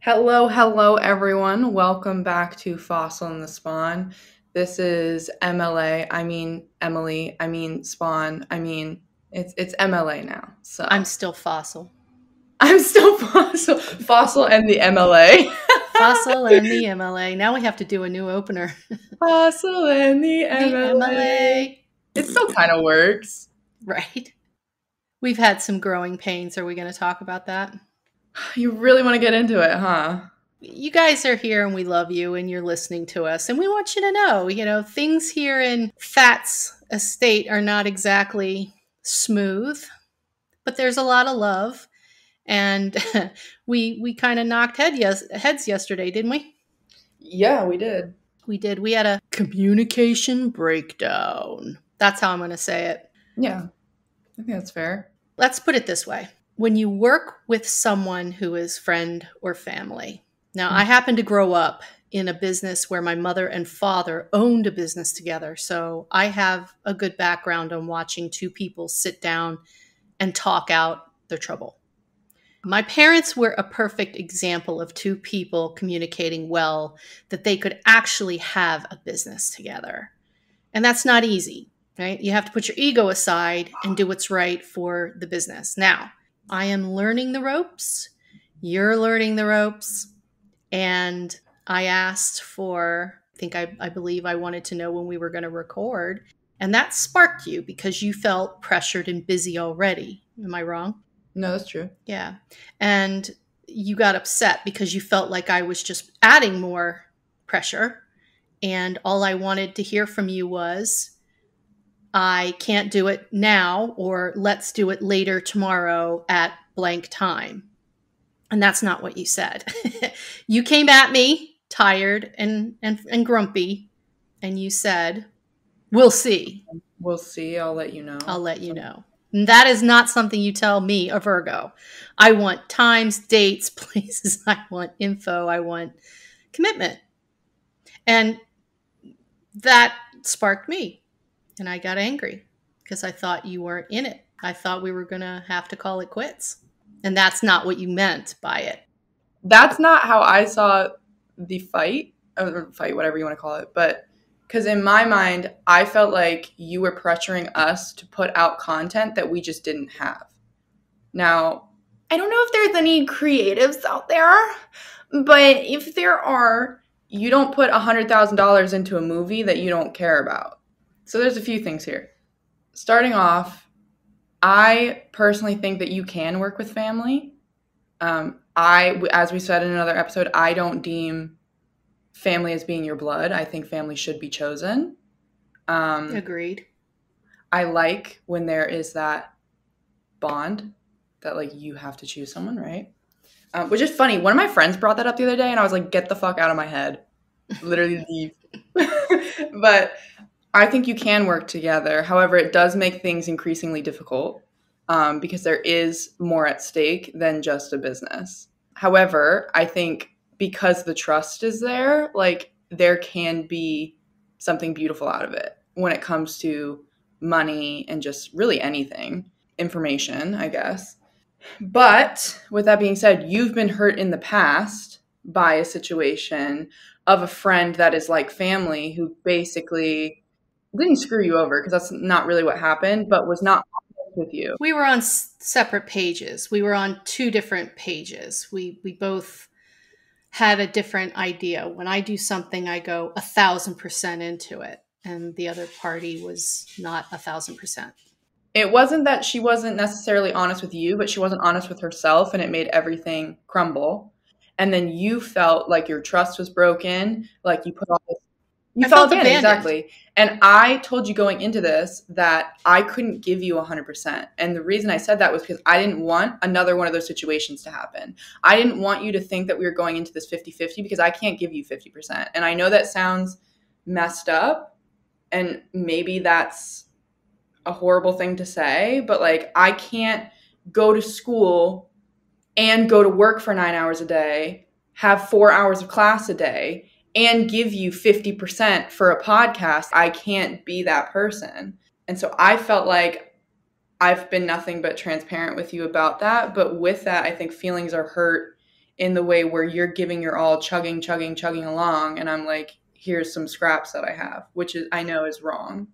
Hello, hello, everyone. Welcome back to Fossil and the Spawn. This is MLA. I mean Emily. I mean Spawn. It's MLA now. So I'm still Fossil. I'm still Fossil. Fossil and the MLA. Fossil and the MLA. Now we have to do a new opener. Fossil and the The MLA. MLA. It still kind of works. Right. We've had some growing pains. Are we going to talk about that? You really want to get into it, huh? You guys are here and we love you and you're listening to us. And we want you to know, things here in Fat's estate are not exactly smooth, but there's a lot of love. And we kind of knocked heads yesterday, didn't we? Yeah, we did. We did. We had a communication breakdown. That's how I'm going to say it. Yeah, I think that's fair. Let's put it this way. When you work with someone who is friend or family. Now, I happen to grow up in a business where my mother and father owned a business together. So I have a good background on watching two people sit down and talk out their trouble. My parents were a perfect example of two people communicating well, that they could actually have a business together. And that's not easy, right? You have to put your ego aside and do what's right for the business. Now, I am learning the ropes. You're learning the ropes. And I asked for, I believe I wanted to know when we were going to record. And that sparked you because you felt pressured and busy already. Am I wrong? No, that's true. Yeah. And you got upset because you felt like I was just adding more pressure. And all I wanted to hear from you was, I can't do it now, or let's do it later tomorrow at blank time. And that's not what you said. You came at me tired and grumpy, and you said, we'll see. We'll see. I'll let you know. I'll let you know. And that is not something you tell me, a Virgo. I want times, dates, places. I want info. I want commitment. And that sparked me. And I got angry because I thought you weren't in it. I thought we were going to have to call it quits. And that's not what you meant by it. That's not how I saw the fight, or fight, whatever you want to call it. But because in my mind, I felt like you were pressuring us to put out content that we just didn't have. Now, I don't know if there's any creatives out there, but if there are, you don't put $100,000 into a movie that you don't care about. So there's a few things here. Starting off, I personally think that you can work with family. As we said in another episode, I don't deem family as being your blood. I think family should be chosen. Agreed. I like when there is that bond that like you have to choose someone, right? Which is funny. One of my friends brought that up the other day and I was like, get the fuck out of my head. Literally leave. But I think you can work together. However, it does make things increasingly difficult because there is more at stake than just a business. However, I think because the trust is there, like there can be something beautiful out of it when it comes to money and just really anything, information, I guess. But with that being said, you've been hurt in the past by a situation of a friend that is like family who basically didn't screw you over, because that's not really what happened, but was not honest with you. We were on separate pages. We were on two different pages. We both had a different idea. When I do something, I go 1,000% into it. And the other party was not 1,000%. It wasn't that she wasn't necessarily honest with you, but she wasn't honest with herself, and it made everything crumble. And then you felt like your trust was broken, like you put all this. You felt abandoned. Exactly. And I told you going into this that I couldn't give you 100%. And the reason I said that was because I didn't want another one of those situations to happen. I didn't want you to think that we were going into this 50-50 because I can't give you 50%. And I know that sounds messed up, and maybe that's a horrible thing to say, but like I can't go to school and go to work for 9 hours a day, have 4 hours of class a day, and give you 50% for a podcast. I can't be that person. And so I felt like I've been nothing but transparent with you about that. But with that, I think feelings are hurt in the way where you're giving your all, chugging along, and I'm like, here's some scraps that I have, which is, I know is wrong.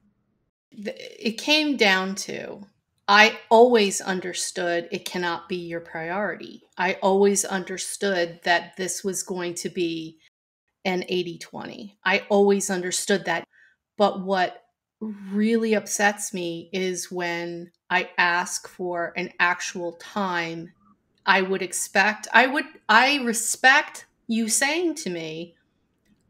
It came down to, I always understood it cannot be your priority. I always understood that this was going to be an 80-20. I always understood that. But what really upsets me is when I ask for an actual time. I respect you saying to me,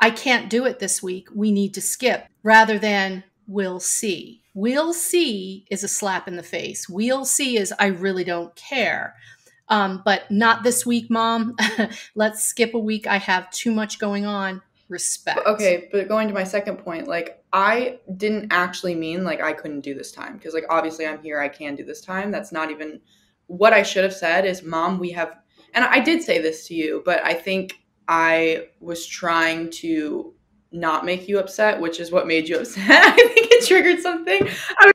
I can't do it this week. We need to skip, rather than we'll see. We'll see is a slap in the face. We'll see is I really don't care. But not this week, Mom. Let's skip a week. I have too much going on. Respect. Okay, but going to my second point, like, I didn't actually mean like I couldn't do this time, because like obviously I'm here, I can do this time. That's not even what I should have said. Is, Mom, we have, and I did say this to you, but I think I was trying to not make you upset, which is what made you upset. I think it triggered something. I was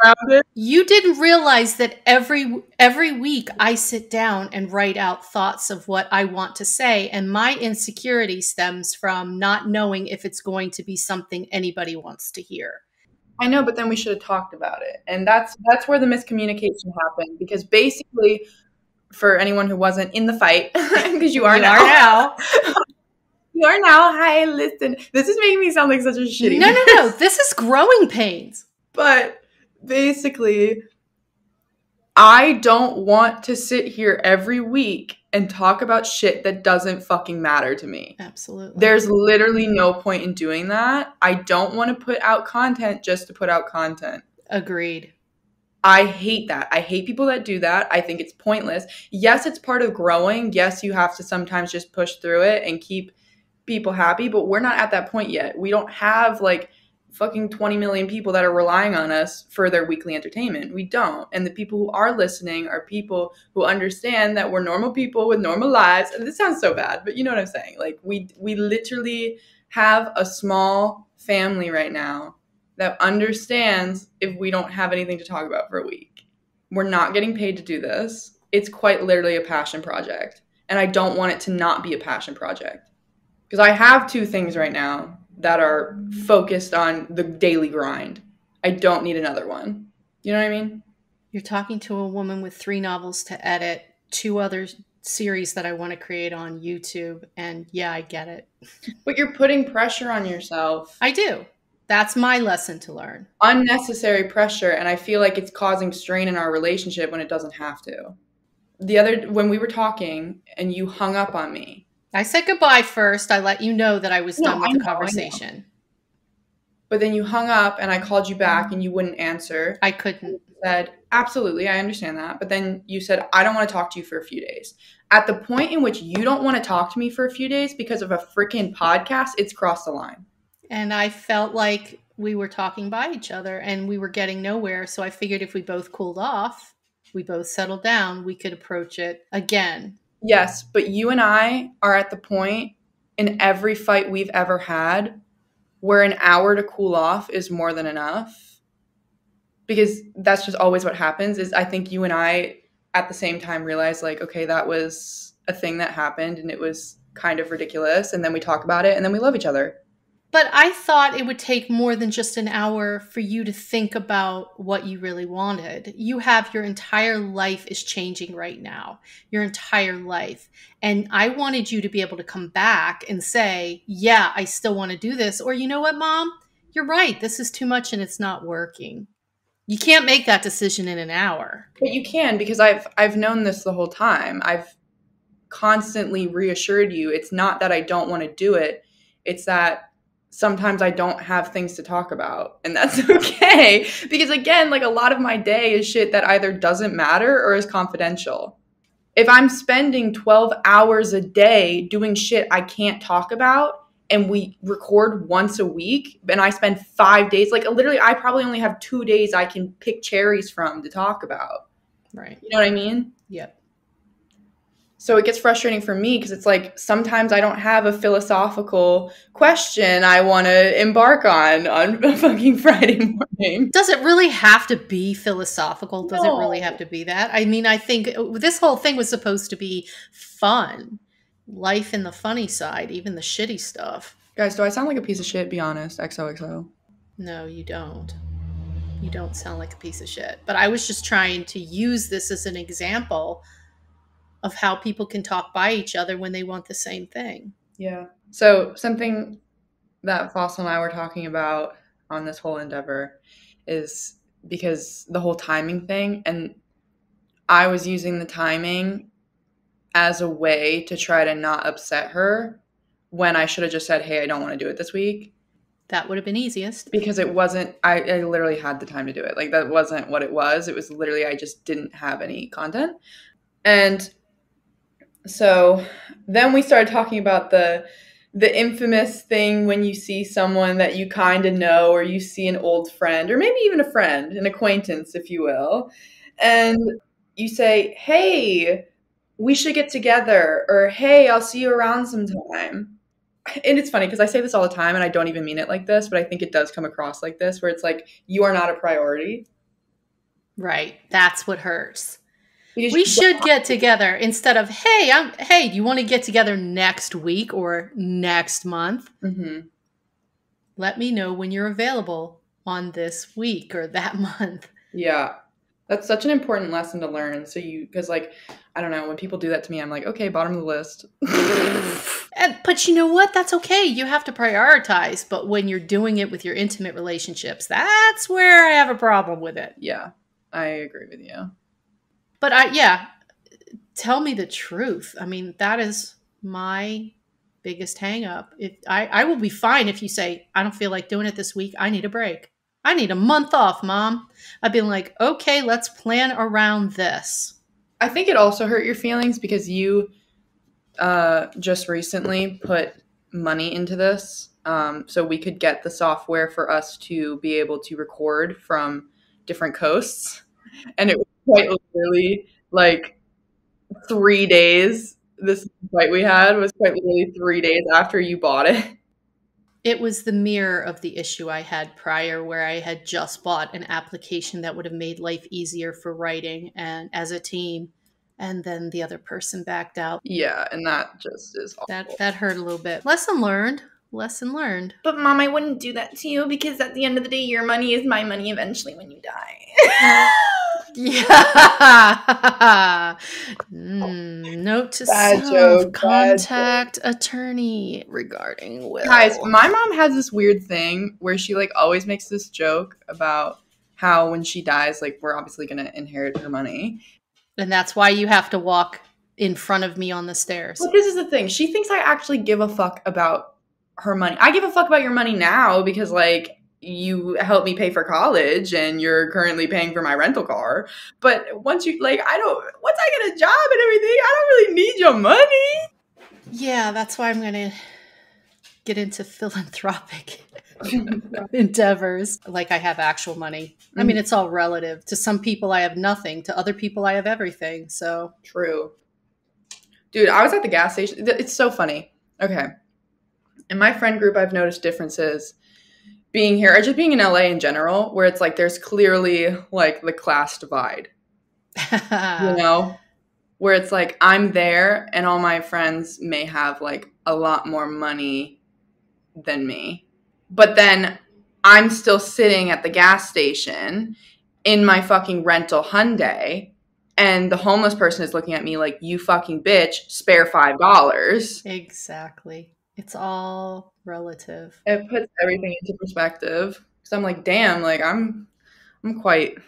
around it. You didn't realize that every week I sit down and write out thoughts of what I want to say, and my insecurity stems from not knowing if it's going to be something anybody wants to hear. I know, but then we should have talked about it. And that's where the miscommunication happened, because basically, for anyone who wasn't in the fight, because you are now. You are now. Hi, listen. This is making me sound like such a shitty No. This is growing pains. But basically, I don't want to sit here every week and talk about shit that doesn't fucking matter to me. Absolutely. There's literally no point in doing that. I don't want to put out content just to put out content. Agreed. I hate that. I hate people that do that. I think it's pointless. Yes, it's part of growing. Yes, you have to sometimes just push through it and keep people happy, but we're not at that point yet. We don't have like fucking 20 million people that are relying on us for their weekly entertainment. We don't. And the people who are listening are people who understand that we're normal people with normal lives. And this sounds so bad, but you know what I'm saying? Like, we literally have a small family right now that understands if we don't have anything to talk about for a week. We're not getting paid to do this. It's quite literally a passion project. And I don't want it to not be a passion project. Because I have 2 things right now that are focused on the daily grind. I don't need another one. You know what I mean? You're talking to a woman with 3 novels to edit, 2 other series that I want to create on YouTube, and yeah, I get it. But you're putting pressure on yourself. I do. That's my lesson to learn. Unnecessary pressure, and I feel like it's causing strain in our relationship when it doesn't have to. When we were talking and you hung up on me, I said goodbye first. I let you know that I was done with the conversation. But then you hung up and I called you back and you wouldn't answer. I couldn't. You said, absolutely, I understand that. But then you said, I don't want to talk to you for a few days. At the point in which you don't want to talk to me for a few days because of a freaking podcast, it's crossed the line. And I felt like we were talking by each other and we were getting nowhere. So I figured if we both cooled off, we both settled down, we could approach it again. Yes, but you and I are at the point in every fight we've ever had where an hour to cool off is more than enough. Because that's just always what happens. Is I think you and I at the same time realize, like, okay, that was a thing that happened and it was kind of ridiculous. And then we talk about it and then we love each other. But I thought it would take more than just an hour for you to think about what you really wanted. You have your entire life is changing right now, your entire life. And I wanted you to be able to come back and say, yeah, I still want to do this. Or, you know what, Mom, you're right. This is too much and it's not working. You can't make that decision in an hour. But you can, because I've known this the whole time. I've constantly reassured you. It's not that I don't want to do it. It's that sometimes I don't have things to talk about, and that's okay. Because again, like, a lot of my day is shit that either doesn't matter or is confidential. If I'm spending 12 hours a day doing shit I can't talk about, and we record once a week, and I spend 5 days, like, literally I probably only have 2 days I can pick cherries from to talk about. Right. You know what I mean? Yep. So it gets frustrating for me because it's like sometimes I don't have a philosophical question I want to embark on a fucking Friday morning. Does it really have to be philosophical? Does it really No. have to be that? I mean, I think this whole thing was supposed to be fun. Life in the funny side, even the shitty stuff. Guys, do I sound like a piece of shit? Be honest. XOXO. No, you don't. You don't sound like a piece of shit. But I was just trying to use this as an example of how people can talk by each other when they want the same thing. Yeah. So something that Fossil and I were talking about on this whole endeavor is because the whole timing thing, and I was using the timing as a way to try to not upset her when I should have just said, hey, I don't want to do it this week. That would have been easiest. Because it wasn't, I literally had the time to do it. Like, that wasn't what it was. It was literally, I just didn't have any content. And so then we started talking about the infamous thing when you see someone that you kind of know, or you see an old friend, or maybe even a friend, an acquaintance, if you will, and you say, hey, we should get together, or hey, I'll see you around sometime. And it's funny because I say this all the time and I don't even mean it like this, but I think it does come across like this, where it's like, you are not a priority. Right. That's what hurts. Because we should get together instead of, hey, do you want to get together next week or next month? Mm-hmm. Let me know when you're available on this week or that month. Yeah. That's such an important lesson to learn. So because like, I don't know, when people do that to me, I'm like, okay, bottom of the list. But you know what? That's okay. You have to prioritize. But when you're doing it with your intimate relationships, that's where I have a problem with it. Yeah, I agree with you. But tell me the truth. I mean, that is my biggest hang up. I will be fine if you say, I don't feel like doing it this week. I need a break. I need a month off, Mom. I've been like, okay, let's plan around this. I think it also hurt your feelings because you just recently put money into this. So we could get the software for us to be able to record from different coasts. And it was quite literally like 3 days. This flight we had was quite literally 3 days after you bought it. It was the mirror of the issue I had prior, where I had just bought an application that would have made life easier for writing and as a team. And then the other person backed out. Yeah, and that just is awful. That hurt a little bit. Lesson learned. Lesson learned. But Mom, I wouldn't do that to you because at the end of the day, your money is my money eventually when you die. Yeah. Note to self: contact attorney regarding will. Guys, my mom has this weird thing where she like always makes this joke about how when she dies, like we're obviously gonna inherit her money. And that's why you have to walk in front of me on the stairs. But this is the thing. She thinks I actually give a fuck about her money. I give a fuck about your money now because like you helped me pay for college and you're currently paying for my rental car. But once you like, once I get a job and everything, I don't really need your money. Yeah, that's why I'm going to get into philanthropic endeavors. Like I have actual money. I mean, it's all relative. To some people, I have nothing. To other people, I have everything. So true. Dude, I was at the gas station. It's so funny. Okay. In my friend group, I've noticed differences being here, or just being in LA in general, where it's like there's clearly like the class divide. You know? Where it's like I'm there and all my friends may have like a lot more money than me. But then I'm still sitting at the gas station in my fucking rental Hyundai, and the homeless person is looking at me like, you fucking bitch, spare $5. Exactly. It's all relative. It puts everything into perspective. So I'm like, damn, like I'm quite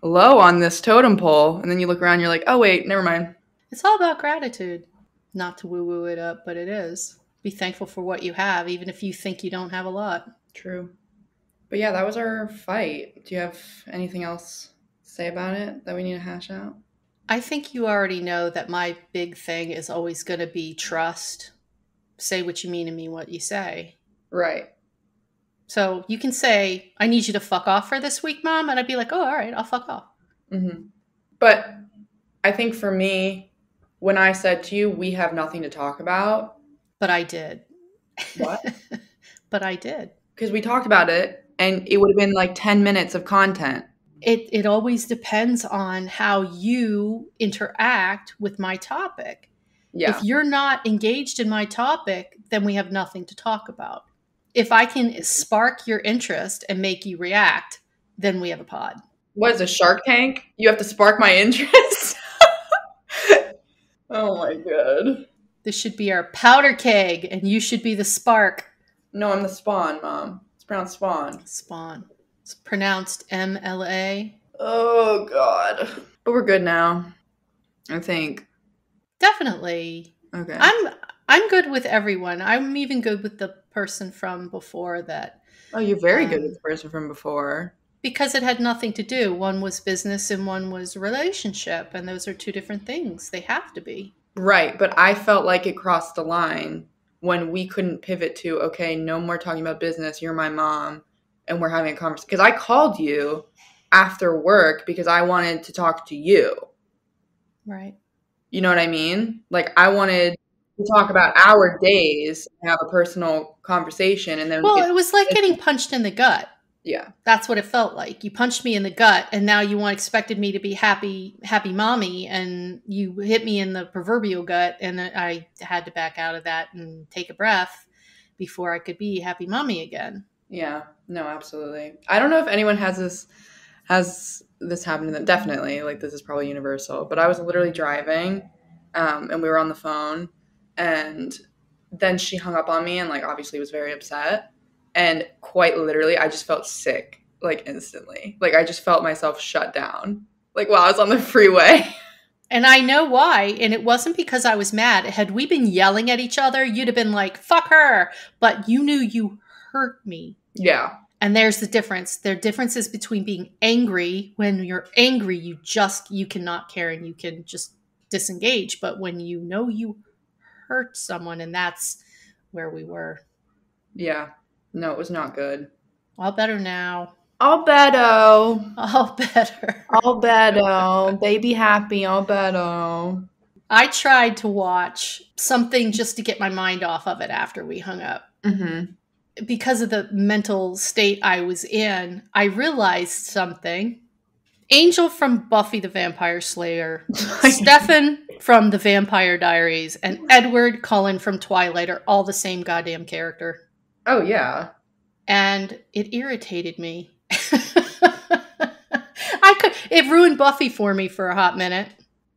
low on this totem pole. And then you look around, you're like, oh wait, never mind. It's all about gratitude. Not to woo-woo it up, but it is. Be thankful for what you have, even if you think you don't have a lot. True. But yeah, that was our fight. Do you have anything else to say about it that we need to hash out? I think you already know that my big thing is always going to be trust. Say what you mean and mean what you say. Right. So you can say, I need you to fuck off for this week, Mom. And I'd be like, oh, all right, I'll fuck off. Mm-hmm. But I think for me, when I said to you, we have nothing to talk about. But I did. What? But I did. Because we talked about it and it would have been like 10 minutes of content. It always depends on how you interact with my topic. Yeah. If you're not engaged in my topic, then we have nothing to talk about. If I can spark your interest and make you react, then we have a pod. What is a Shark Tank? You have to spark my interest? Oh my God. This should be our powder keg, and you should be the spark. No, I'm the spawn, Mom. It's pronounced spawn. Spawn. It's pronounced MLA. Oh God. But we're good now, I think. Definitely. Okay. I'm good with everyone. I'm even good with the person from before that. Oh, you're very good with the person from before. Because it had nothing to do. One was business and one was relationship, and those are two different things. They have to be. Right, but I felt like it crossed the line when we couldn't pivot to, okay, no more talking about business, you're my mom, and we're having a conversation. Because I called you after work because I wanted to talk to you. Right. You know what I mean? Like, I wanted to talk about our days and have a personal conversation. And then it was like getting punched in the gut. Yeah. That's what it felt like. You punched me in the gut, and now you expected me to be happy mommy, and you hit me in the proverbial gut, and I had to back out of that and take a breath before I could be happy mommy again. Yeah. No, absolutely. I don't know if anyone has this happen to them. Definitely. Like, this is probably universal. But I was literally driving, and we were on the phone, and then she hung up on me and, like, obviously was very upset. And quite literally, I just felt sick, like, instantly. Like, I just felt myself shut down, like, while I was on the freeway. And I know why. And it wasn't because I was mad. Had we been yelling at each other, you'd have been like, fuck her. But you knew you hurt me. Yeah. And there's the difference. There are differences between being angry. When you're angry, you cannot care and you can just disengage. But when you know you hurt someone, and that's where we were. Yeah. No, it was not good. All better now. All better. All better. All better. Baby happy. All better. I tried to watch something just to get my mind off of it after we hung up. Mm-hmm. Because of the mental state I was in, I realized something. Angel from Buffy the Vampire Slayer, Stefan from The Vampire Diaries, and Edward Cullen from Twilight are all the same goddamn character. Oh, yeah. And it irritated me. It ruined Buffy for me for a hot minute.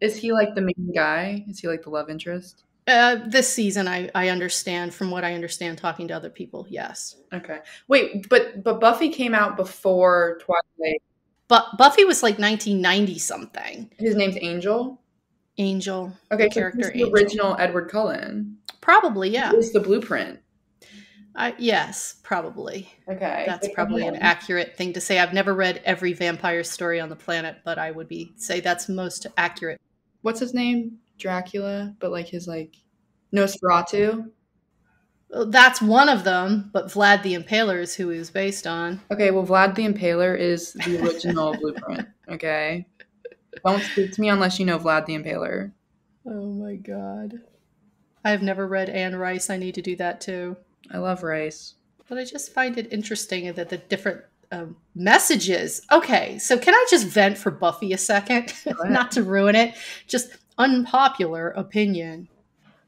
Is he like the main guy? Is he like the love interest? This season, I understand, from what I understand talking to other people, yes. Okay. Wait, but Buffy came out before Twilight. But Buffy was like 1990 something. His name's Angel? Angel. Okay, character the original Edward Cullen. Probably, yeah. It's the blueprint. Yes, probably. Okay. That's probably an accurate thing to say. I've never read every vampire story on the planet, but I would say that's most accurate. What's his name? Dracula, but like his like Nosferatu? That's one of them, but Vlad the Impaler is who he was based on. Okay, well, Vlad the Impaler is the original blueprint, okay? Don't speak to me unless you know Vlad the Impaler. Oh my god. I have never read Anne Rice. I need to do that too. I love Rice. But I just find it interesting that the different messages. Okay, so can I just vent for Buffy a second? Not to ruin it. Just unpopular opinion.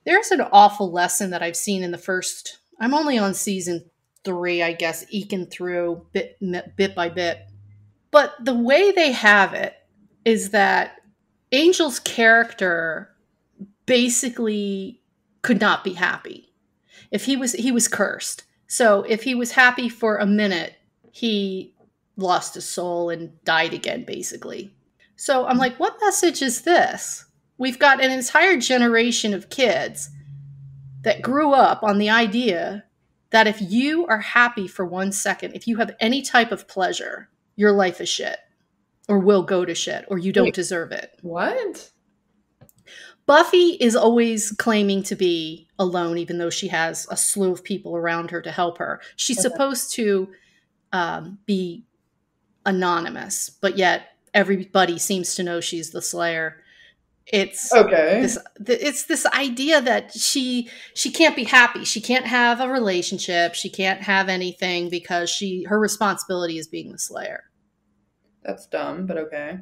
There's an awful lesson that I've seen in the first... I'm only on season 3, I guess, eking through bit by bit. But the way they have it is that Angel's character basically could not be happy. If he was cursed. So if he was happy for a minute, he lost his soul and died again, basically. So I'm like, what message is this? We've got an entire generation of kids that grew up on the idea that if you are happy for 1 second, if you have any type of pleasure, your life is shit or will go to shit or you don't deserve it. What? Buffy is always claiming to be alone, even though she has a slew of people around her to help her. She's supposed to be anonymous, but yet everybody seems to know she's the Slayer. It's Okay. it's this idea that she can't be happy. She can't have a relationship. She can't have anything because her responsibility is being the slayer. That's dumb, but okay.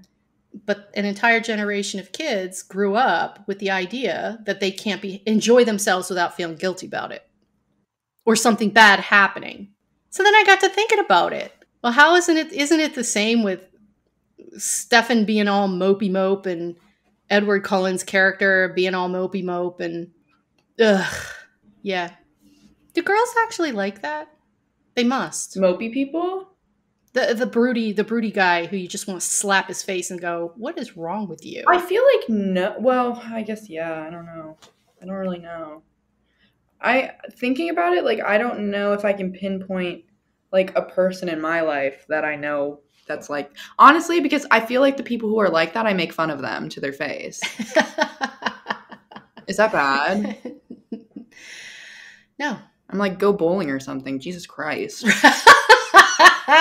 But an entire generation of kids grew up with the idea that they can't enjoy themselves without feeling guilty about it or something bad happening. So then I got to thinking about it. Well, how isn't it the same with Stefan being all mopey mope and Edward Cullen's character being all mopey mope and ugh. Yeah. Do girls actually like that? They must. Mopey people? The broody guy who you just want to slap his face and go, "What is wrong with you?" I feel like no. Well, I guess yeah. I don't know. I don't really know. Thinking about it, like I don't know if I can pinpoint like a person in my life that I know that's like honestly because I feel like the people who are like that I make fun of them to their face. Is that bad? No. I'm like go bowling or something. Jesus Christ.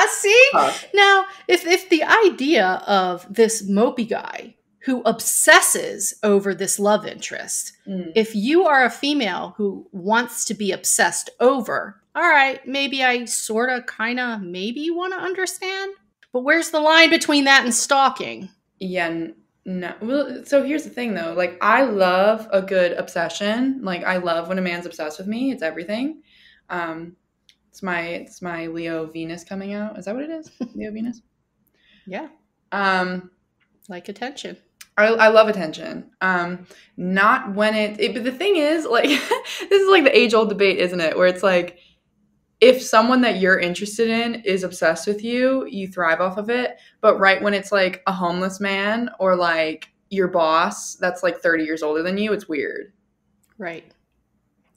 See? Now, if the idea of this mopey guy who obsesses over this love interest, if you are a female who wants to be obsessed over, all right, maybe I sort of, kind of, maybe want to understand. But where's the line between that and stalking? Yeah, no. Well, so here's the thing though. Like I love a good obsession. Like I love when a man's obsessed with me. It's everything. It's my Leo Venus coming out. Is that what it is? Leo Venus? Yeah. Like attention. I love attention. Not when but the thing is, like, this is like the age-old debate, isn't it? Where it's like, if someone that you're interested in is obsessed with you, you thrive off of it. But right when it's like a homeless man or like your boss that's like 30 years older than you, it's weird. Right.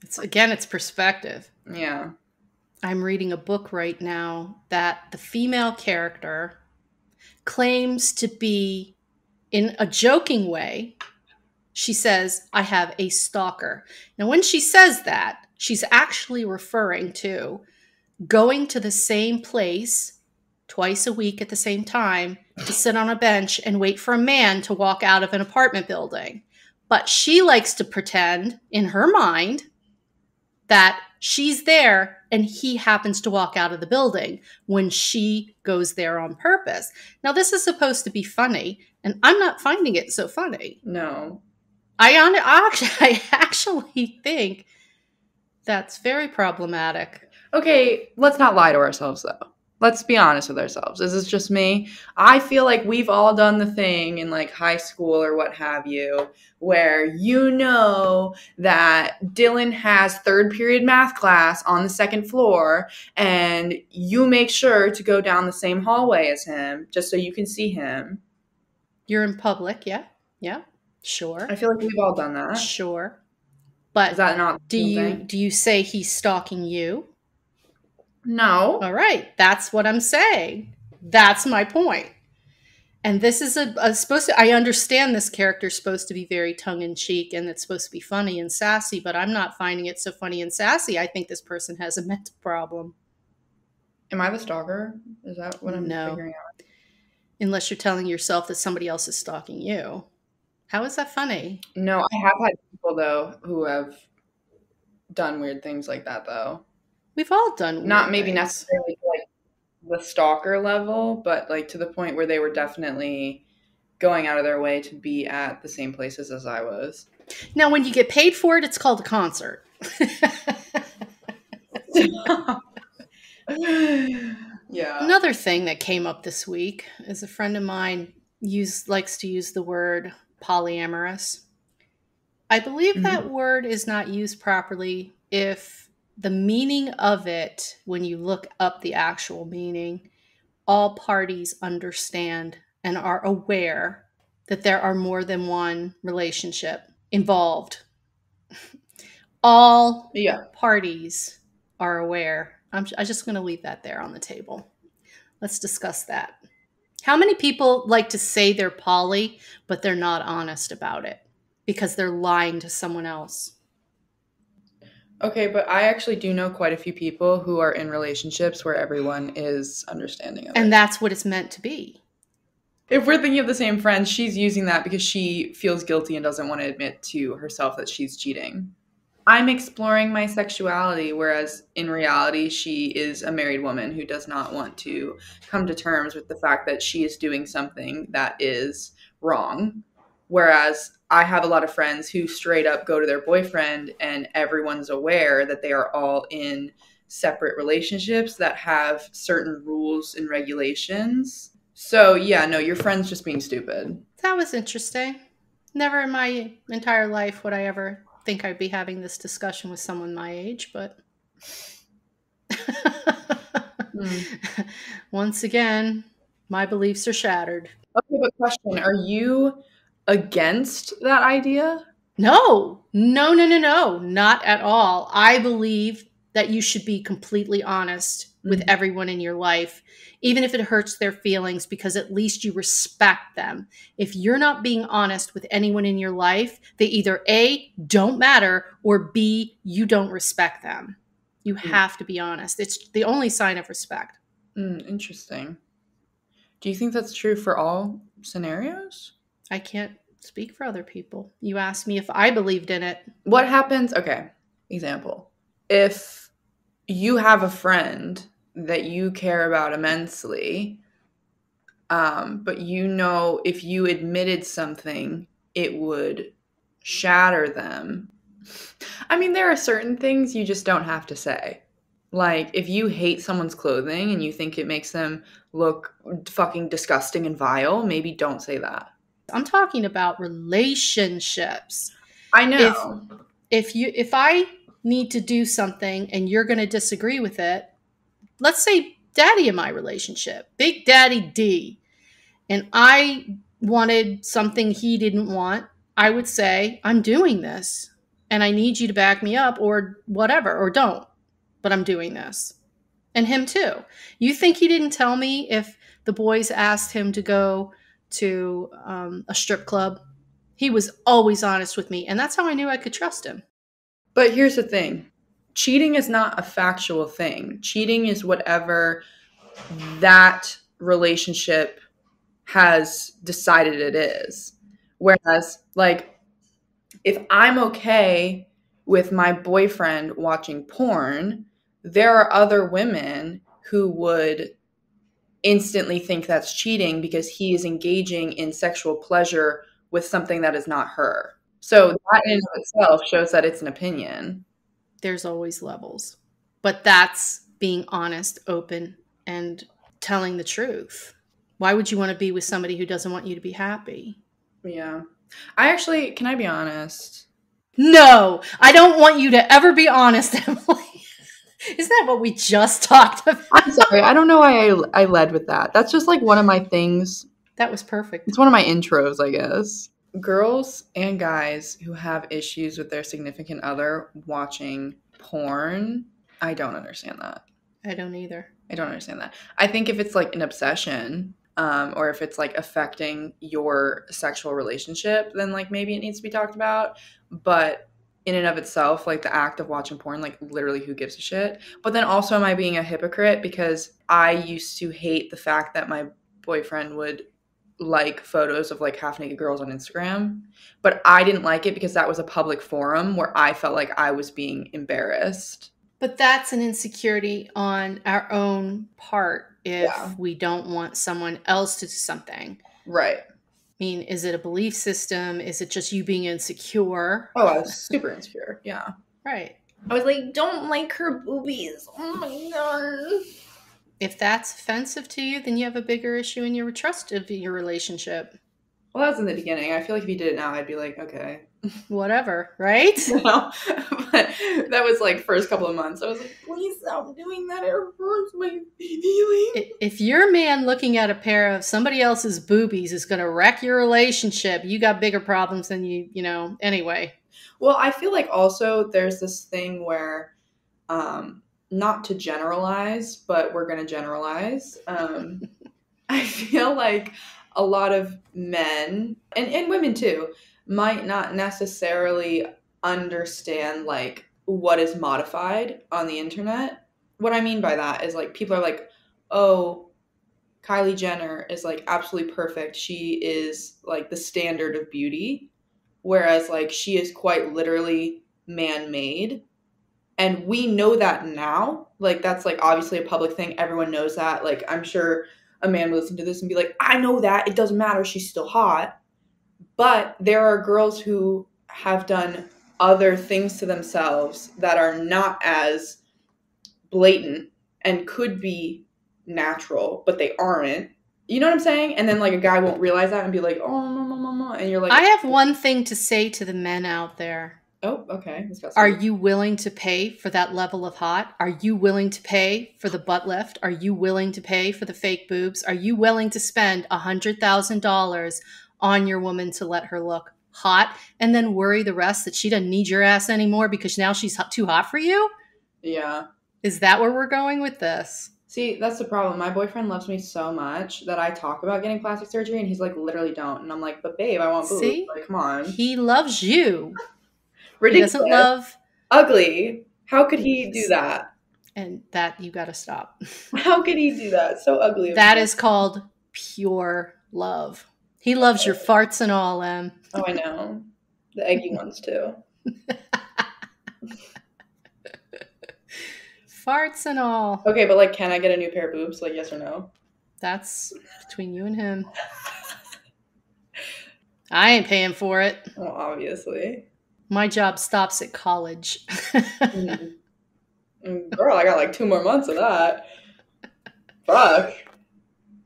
It's perspective. Yeah. I'm reading a book right now that the female character claims to be, in a joking way, she says, I have a stalker. Now, when she says that, she's actually referring to going to the same place twice a week at the same time to sit on a bench and wait for a man to walk out of an apartment building. But she likes to pretend in her mind that she's there and he happens to walk out of the building when she goes there on purpose. Now, this is supposed to be funny, and I'm not finding it so funny. No. I actually think that's very problematic. Okay, let's not lie to ourselves, though. Let's be honest with ourselves. Is this just me? I feel like we've all done the thing in like high school or what have you, where you know that Dylan has third period math class on the second floor and you make sure to go down the same hallway as him just so you can see him. You're in public, yeah. Yeah, sure. I feel like we've all done that. Sure. But is that not do you say he's stalking you? No. All right. That's what I'm saying. That's my point. And this is I understand this character's supposed to be very tongue-in-cheek and it's supposed to be funny and sassy, but I'm not finding it so funny and sassy. I think this person has a mental problem. Am I the stalker? Is that what I'm figuring out? Unless you're telling yourself that somebody else is stalking you. How is that funny? No, I have had people, though, who have done weird things like that, though. We've all done weird Not maybe things. necessarily like the stalker level, but like to the point where they were definitely going out of their way to be at the same places as I was. Now, when you get paid for it, it's called a concert. Yeah. Another thing that came up this week is a friend of mine likes to use the word polyamorous. I believe that word is not used properly if the meaning of it, when you look up the actual meaning, all parties understand and are aware that there are more than one relationship involved. All parties are aware. I'm just going to leave that there on the table. Let's discuss that. How many people like to say they're poly, but they're not honest about it because they're lying to someone else? Okay, but I actually do know quite a few people who are in relationships where everyone is understanding of it. And that's what it's meant to be. If we're thinking of the same friend, she's using that because she feels guilty and doesn't want to admit to herself that she's cheating. I'm exploring my sexuality, whereas in reality, she is a married woman who does not want to come to terms with the fact that she is doing something that is wrong. Whereas I have a lot of friends who straight up go to their boyfriend and everyone's aware that they are all in separate relationships that have certain rules and regulations. So, yeah, no, your friend's just being stupid. That was interesting. Never in my entire life would I ever think I'd be having this discussion with someone my age, but once again, my beliefs are shattered. Okay, but question, are you against that idea? No, no, no, no, no, not at all. I believe that you should be completely honest with everyone in your life, even if it hurts their feelings, because at least you respect them. If you're not being honest with anyone in your life, they either A, don't matter, or B, you don't respect them. You have to be honest. It's the only sign of respect. Interesting. Do you think that's true for all scenarios? I can't speak for other people. You asked me if I believed in it. What happens? Okay, example. If you have a friend that you care about immensely, but you know if you admitted something, it would shatter them. I mean, there are certain things you just don't have to say. Like, if you hate someone's clothing and you think it makes them look fucking disgusting and vile, maybe don't say that. I'm talking about relationships. I know. If I need to do something and you're going to disagree with it, let's say daddy in my relationship, Big Daddy D, and I wanted something he didn't want, I would say, I'm doing this and I need you to back me up or whatever, or don't, but I'm doing this. And him too. You think he didn't tell me if the boys asked him to go to a strip club? He was always honest with me, and that's how I knew I could trust him. But here's the thing. Cheating is not a factual thing. Cheating is whatever that relationship has decided it is. Whereas, like, if I'm okay with my boyfriend watching porn, there are other women who would instantly think that's cheating because he is engaging in sexual pleasure with something that is not her. So that in and of itself shows that it's an opinion. There's always levels. But that's being honest, open, and telling the truth. Why would you want to be with somebody who doesn't want you to be happy? Yeah. I actually, can I be honest? No, I don't want you to ever be honest, Emily. Isn't that what we just talked about? I'm sorry. I don't know why I led with that. That's just like one of my things. That was perfect. It's one of my intros, I guess. Girls and guys who have issues with their significant other watching porn, I don't understand that. I don't either. I don't understand that. I think if it's like an obsession, or if it's like affecting your sexual relationship, then like maybe it needs to be talked about. But in and of itself, like the act of watching porn, like literally who gives a shit? But then also am I being a hypocrite because I used to hate the fact that my boyfriend would like photos of like half naked girls on Instagram, but I didn't like it because that was a public forum where I felt like I was being embarrassed. But that's an insecurity on our own part if we don't want someone else to do something. Right. I mean, is it a belief system? Is it just you being insecure? Oh, I was super insecure. Yeah. Right. I was like, don't like her boobies. Oh my God. If that's offensive to you, then you have a bigger issue in your trust of your relationship. Well, that was in the beginning. I feel like if you did it now, I'd be like, okay. Whatever, right? No. But that was like first couple of months. I was like, please stop doing that. It hurts my feelings. If your man looking at a pair of somebody else's boobies is going to wreck your relationship, you got bigger problems than you know, anyway. Well, I feel like also there's this thing where, not to generalize, but we're going to generalize. I feel like a lot of men, and women too, might not necessarily understand like what is modified on the internet. What I mean by that is like people are like, oh, Kylie Jenner is like absolutely perfect. She is like the standard of beauty, whereas like she is quite literally man-made. And we know that now. Like that's like obviously a public thing. Everyone knows that. Like I'm sure a man would listen to this and be like, I know that. It doesn't matter. She's still hot. But there are girls who have done other things to themselves that are not as blatant and could be natural, but they aren't. You know what I'm saying? And then like a guy won't realize that and be like, oh, no, no, no, no. And you're like, I have one thing to say to the men out there. Oh, okay. Are you willing to pay for that level of hot? Are you willing to pay for the butt lift? Are you willing to pay for the fake boobs? Are you willing to spend $100,000 on your woman to let her look hot and then worry the rest that she doesn't need your ass anymore because now she's too hot for you? Yeah. Is that where we're going with this? See, that's the problem. My boyfriend loves me so much that I talk about getting plastic surgery and he's like, literally don't. And I'm like, but babe, I want boobs. See? Like, come on. He loves you. Ridiculous. He doesn't love... Ugly. How could he do that? And that you got to stop. How could he do that? So ugly. That is called pure love. He loves your farts and all, Em. Oh, I know. The eggy ones, too. Farts and all. Okay, but like, can I get a new pair of boobs? Like, yes or no? That's between you and him. I ain't paying for it. Well, obviously. My job stops at college. Girl, I got like 2 more months of that. Fuck.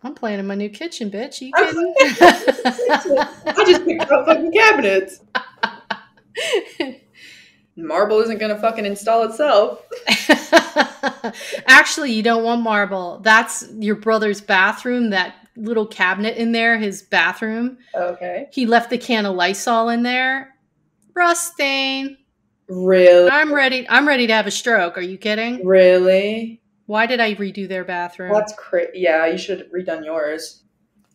I'm playing in my new kitchen, bitch. Are you kidding? I just picked up fucking cabinets. Marble isn't gonna fucking install itself. Actually, you don't want marble. That's your brother's bathroom, that little cabinet in there, his bathroom. Okay. He left the can of Lysol in there. Rust stain. Really? I'm ready to have a stroke. Are you kidding? Really? Why did I redo their bathroom? That's crazy. Yeah, you should have redone yours.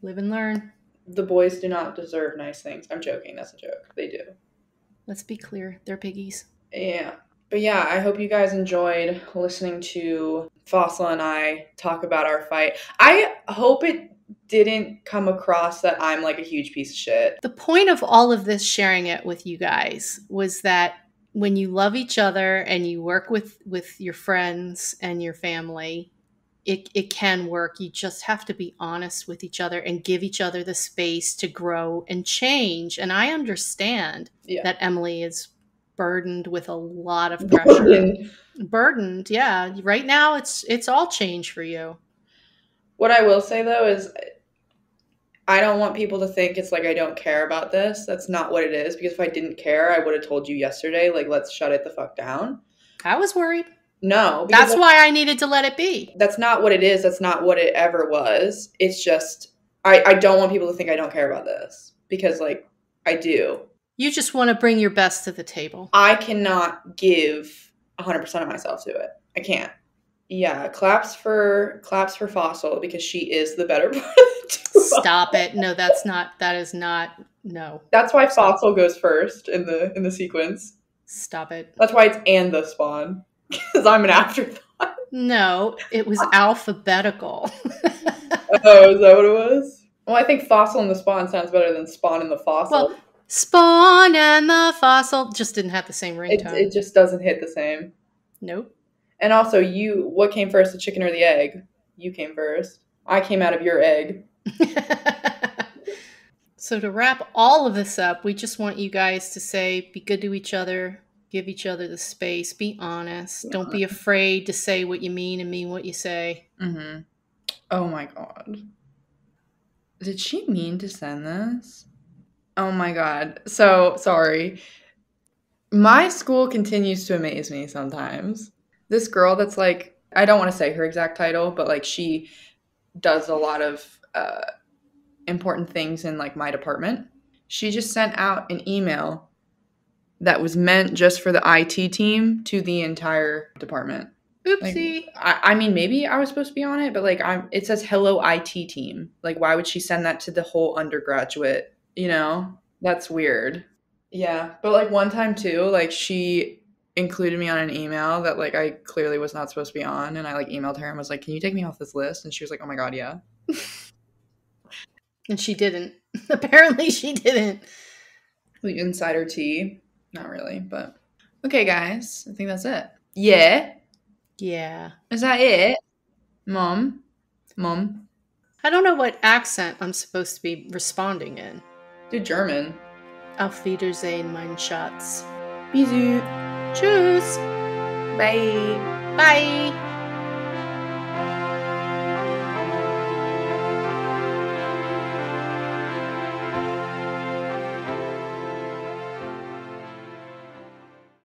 Live and learn. The boys do not deserve nice things. I'm joking. That's a joke. They do. Let's be clear. They're piggies. Yeah. But yeah, I hope you guys enjoyed listening to Fossil and I talk about our fight. I hope it didn't come across that I'm like a huge piece of shit. The point of all of this, sharing it with you guys, was that when you love each other and you work with your friends and your family, it can work. You just have to be honest with each other and give each other the space to grow and change. And I understand that Emily is burdened with a lot of pressure. Burdened, yeah. Right now, it's all change for you. What I will say, though, is I don't want people to think it's like I don't care about this. That's not what it is. Because if I didn't care, I would have told you yesterday, like, let's shut it the fuck down. I was worried. No. That's why I needed to let it be. That's not what it is. That's not what it ever was. It's just, I don't want people to think I don't care about this. Because, like, I do. You just want to bring your best to the table. I cannot give 100% of myself to it. I can't. Yeah, claps for Fossil because she is the better part of the two. Stop it. No, that is not, no. That's why Fossil goes first in the sequence. Stop it. That's why it's and the Spawn. Because I'm an afterthought. No, it was alphabetical. Oh, is that what it was? Well, I think Fossil and the Spawn sounds better than Spawn and the Fossil. Well, Spawn and the Fossil just didn't have the same ringtone. It just doesn't hit the same. Nope. And also, what came first, the chicken or the egg? You came first. I came out of your egg. So to wrap all of this up, we just want you guys to say, be good to each other, give each other the space, be honest. Don't be afraid to say what you mean and mean what you say. Mm-hmm. Oh my God. Did she mean to send this? Oh my God. So sorry. My school continues to amaze me sometimes. This girl that's like, I don't want to say her exact title, but like she does a lot of important things in like my department. She just sent out an email that was meant just for the IT team to the entire department. Oopsie. Like, I mean, maybe I was supposed to be on it, but like it says hello IT team. Like, why would she send that to the whole undergraduate? You know, that's weird. Yeah, but like one time too, like she included me on an email that like I clearly was not supposed to be on, and I like emailed her and was like, can you take me off this list? And she was like, oh my God, yeah. And she didn't. Apparently she didn't. Like insider tea. Not really, but okay, guys. I think that's it. Yeah. Yeah. Is that it? Mom? I don't know what accent I'm supposed to be responding in. Do German. Auf Wiedersehen, mein Schatz. Bisous. Tschüss. Bye. Bye.